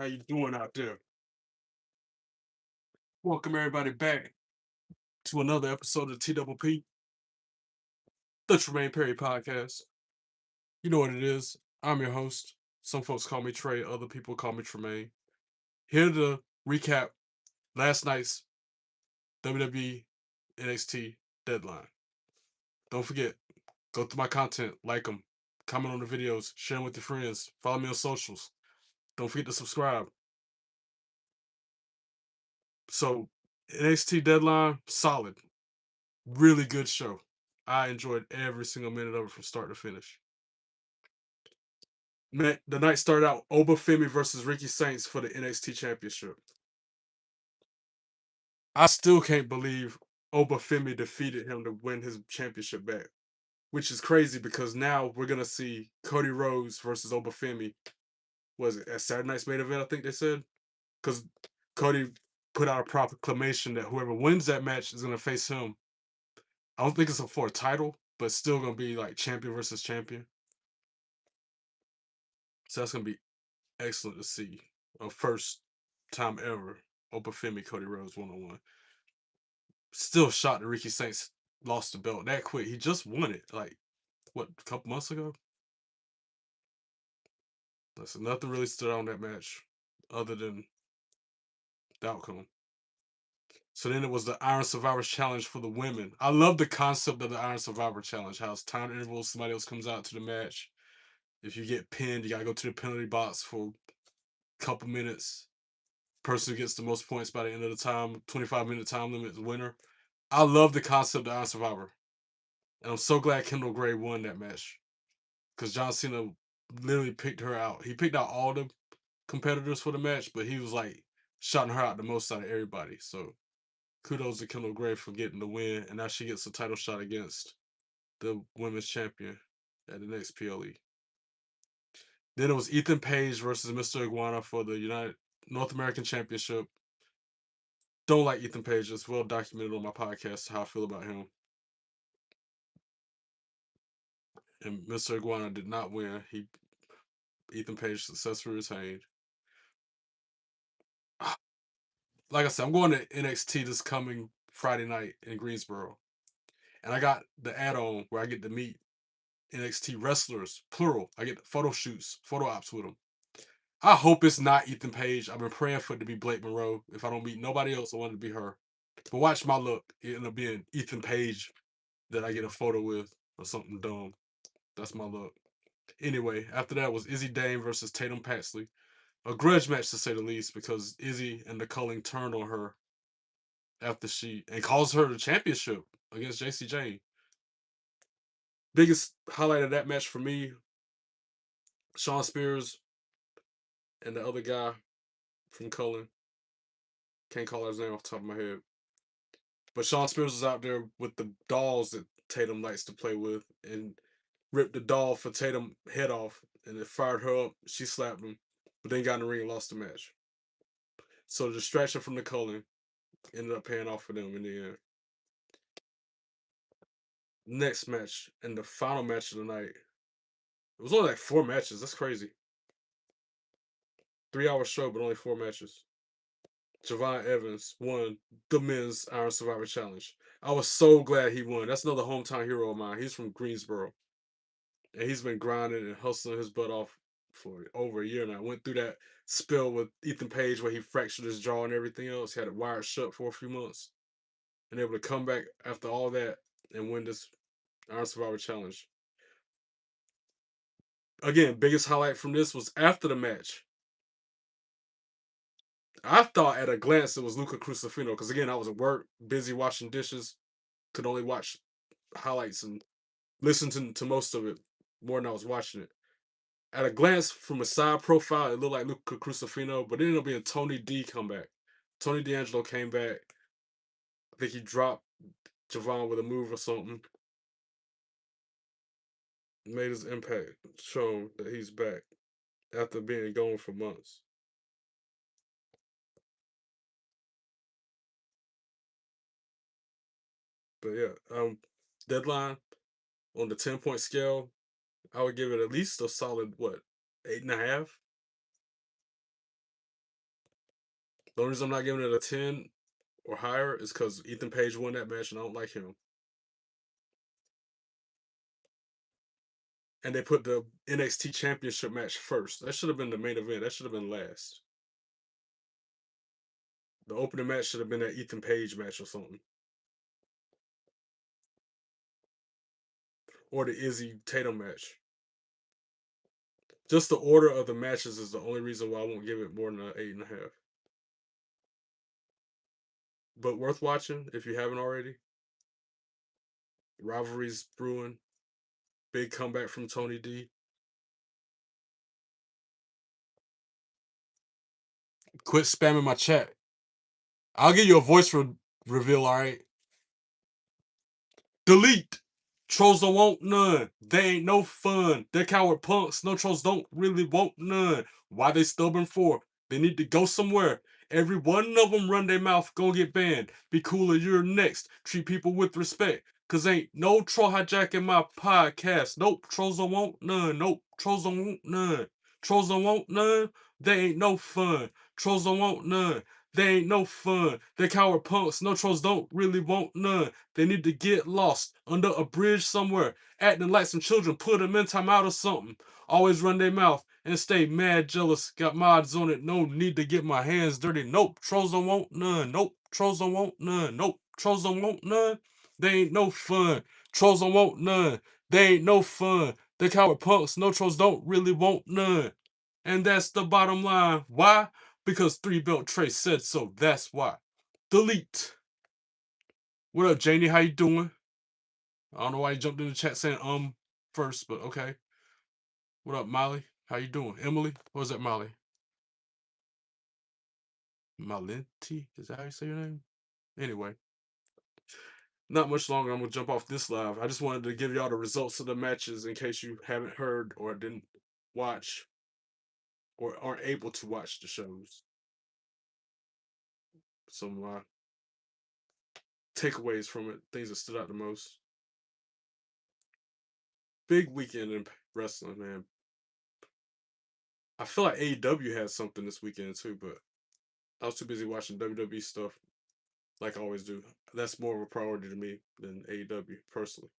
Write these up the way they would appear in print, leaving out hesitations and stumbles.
How you doing out there? Welcome everybody back to another episode of TWP, the Tremaine Perry Podcast. You know what it is. I'm your host. Some folks call me Trey, other people call me Tremaine. Here to recap last night's WWE NXT Deadline. Don't forget, go through my content, like them, comment on the videos, share them with your friends, follow me on socials. Don't forget to subscribe. So, NXT Deadline, solid. Really good show. I enjoyed every single minute of it from start to finish. Man, the night started out Obafemi versus Ricky Saints for the NXT Championship. I still can't believe Obafemi defeated him to win his championship back, which is crazy because now we're gonna see Cody Rhodes versus Obafemi. Was it at Saturday night's main event? I think they said because Cody put out a proclamation that whoever wins that match is gonna face him. I don't think it's for a title, but it's still gonna be like champion versus champion. So that's gonna be excellent to see. A first time ever, Obafemi Cody Rhodes 1-on-1. Still shocked that Ricky Saints lost the belt that quick. He just won it like what, a couple months ago. Listen, nothing really stood out on that match other than the outcome. So then it was the Iron Survivor Challenge for the women. I love the concept of the Iron Survivor Challenge. How it's time intervals, somebody else comes out to the match. If you get pinned, you gotta go to the penalty box for a couple minutes. Person who gets the most points by the end of the time, 25-minute time limit, is winner. I love the concept of Iron Survivor. And I'm so glad Kendall Gray won that match. Because John Cena literally picked her out. He picked out all the competitors for the match, but he was like shouting her out the most out of everybody. So kudos to Kendall Gray for getting the win. And now she gets a title shot against the women's champion at the next PLE. Then it was Ethan Page versus Mr. Iguana for the United North American Championship. Don't like Ethan Page. It's well documented on my podcast how I feel about him. And Mr. Iguana did not win. Ethan Page successfully retained. Like I said, I'm going to NXT this coming Friday night in Greensboro. And I got the add-on where I get to meet NXT wrestlers, plural. I get photo shoots, photo ops with them. I hope it's not Ethan Page. I've been praying for it to be Blake Monroe. If I don't meet nobody else, I want it to be her. But watch my luck. It end up being Ethan Page that I get a photo with or something dumb. That's my luck. Anyway, after that was Izzy Dane versus Tatum Paxley. A grudge match to say the least because Izzy and the Culling turned on her after she and caused her the championship against JC Jane. Biggest highlight of that match for me, Shawn Spears and the other guy from Cullen. Can't call his name off the top of my head. But Shawn Spears was out there with the dolls that Tatum likes to play with and ripped the doll for Tatum head off and it fired her up. She slapped him, but then got in the ring and lost the match. So the distraction from the Cullen ended up paying off for them in the end. Next match and the final match of the night. It was only like 4 matches. That's crazy. 3 hour show, but only 4 matches. Javon Evans won the men's Iron Survivor Challenge. I was so glad he won. That's another hometown hero of mine. He's from Greensboro. And he's been grinding and hustling his butt off for over a year now. Went through that spill with Ethan Page where he fractured his jaw and everything else. He had it wired shut for a few months. And able to come back after all that and win this Iron Survivor Challenge. Again, biggest highlight from this was after the match. I thought at a glance it was Luca Crucifino because again I was at work, busy washing dishes, could only watch highlights and listen to most of it more than I was watching it. At a glance from a side profile, it looked like Luca Crucifino, but it ended up being Tony D come back. Tony D'Angelo came back. I think he dropped Javon with a move or something. Made his impact shown that he's back after being gone for months. But yeah, deadline on the 10-point scale, I would give it at least a solid what, 8.5. The only reason I'm not giving it a 10 or higher is because Ethan Page won that match and I don't like him. And they put the NXT Championship match first. That should have been the main event. That should have been last. The opening match should have been that Ethan Page match or something. Or the Izzy Tatum match. Just the order of the matches is the only reason why I won't give it more than an 8.5. But worth watching if you haven't already. Rivalries brewing. Big comeback from Tony D. Quit spamming my chat. I'll give you a voice reveal, all right? Delete. Trolls don't want none. They ain't no fun. They're coward punks. No trolls don't really want none. Why they stubborn for? They need to go somewhere. Every one of them run their mouth, gonna get banned. Be cooler, you're next. Treat people with respect. Cause ain't no troll hijacking my podcast. Nope, trolls don't want none. Nope, trolls don't want none. Trolls don't want none. They ain't no fun. Trolls don't want none. They ain't no fun. They're coward punks. No trolls don't really want none. They need to get lost under a bridge somewhere, acting like some children. Put them in timeout or something. Always run their mouth and stay mad jealous. Got mods on it. No need to get my hands dirty. Nope, trolls don't want none. Nope, trolls don't want none. Nope, trolls don't want none. They ain't no fun. Trolls don't want none. They ain't no fun. They're coward punks. No trolls don't really want none. And that's the bottom line. Why? Because 3 Belt Trey said so. That's why. Delete. What up, Janie? How you doing? I don't know why you jumped in the chat saying first, but okay. What up, Molly? How you doing? Emily? What was that, Molly? Malenti? Is that how you say your name? Anyway, not much longer. I'm gonna jump off this live. I just wanted to give y'all the results of the matches in case you haven't heard or didn't watch or aren't able to watch the shows. Some takeaways from it, things that stood out the most. Big weekend in wrestling, man. I feel like AEW had something this weekend too, but I was too busy watching WWE stuff, like I always do. That's more of a priority to me than AEW personally.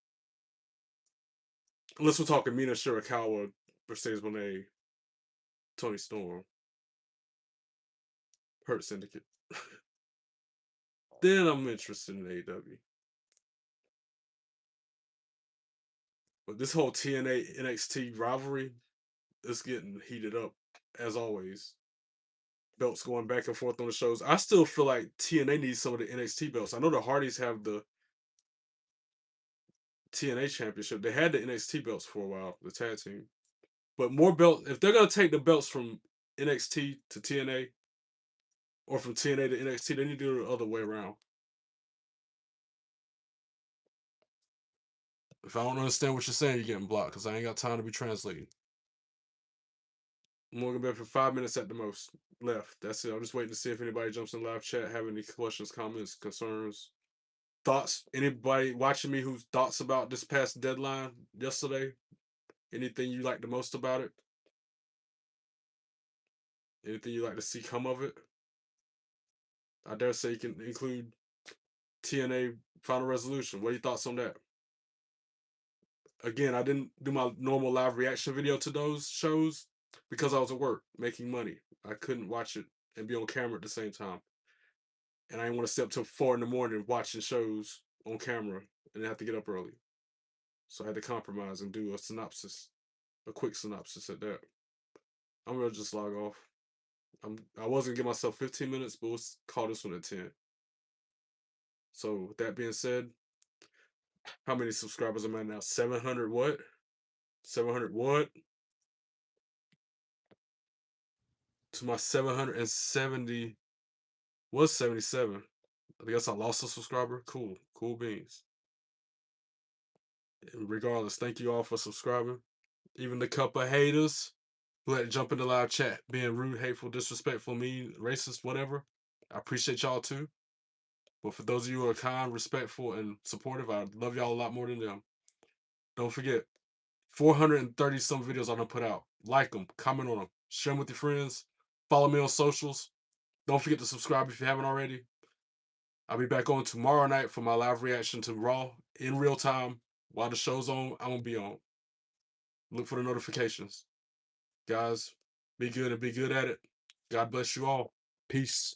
Unless we're talking Mina Shirakawa, Mercedes Moné, Tony Storm, Hurt Syndicate. Then I'm interested in AEW. But this whole TNA NXT rivalry is getting heated up as always. Belts going back and forth on the shows. I still feel like TNA needs some of the NXT belts. I know the Hardys have the TNA championship. They had the NXT belts for a while, the tag team. But more belts, if they're gonna take the belts from NXT to TNA or from TNA to NXT, they need to do it the other way around. If I don't understand what you're saying, you're getting blocked because I ain't got time to be translating. I'm only gonna be for 5 minutes at the most left. That's it. I'm just waiting to see if anybody jumps in live chat, have any questions, comments, concerns, thoughts. Anybody watching me who's thoughts about this past deadline yesterday? Anything you like the most about it? Anything you like to see come of it? I dare say you can include TNA Final Resolution. What are your thoughts on that? Again, I didn't do my normal live reaction video to those shows because I was at work making money. I couldn't watch it and be on camera at the same time. And I didn't want to stay up till 4 in the morning watching shows on camera and have to get up early. So I had to compromise and do a synopsis, a quick synopsis at that. I'm gonna just log off. I was gonna give myself 15 minutes, but we'll call this one at 10. So with that being said, how many subscribers am I now? 700 what? 700 what? To my 770 was 77. I guess I lost a subscriber. Cool. Cool beans. Regardless, thank you all for subscribing. Even the couple of haters who had to jump in the live chat being rude, hateful, disrespectful, mean, racist, whatever. I appreciate y'all too. But for those of you who are kind, respectful, and supportive, I love y'all a lot more than them. Don't forget, 430 some videos I'm gonna put out. Like them, comment on them, share them with your friends, follow me on socials. Don't forget to subscribe if you haven't already. I'll be back on tomorrow night for my live reaction to Raw in real time. While the show's on, I'm gonna be on. Look for the notifications. Guys, be good and be good at it. God bless you all. Peace.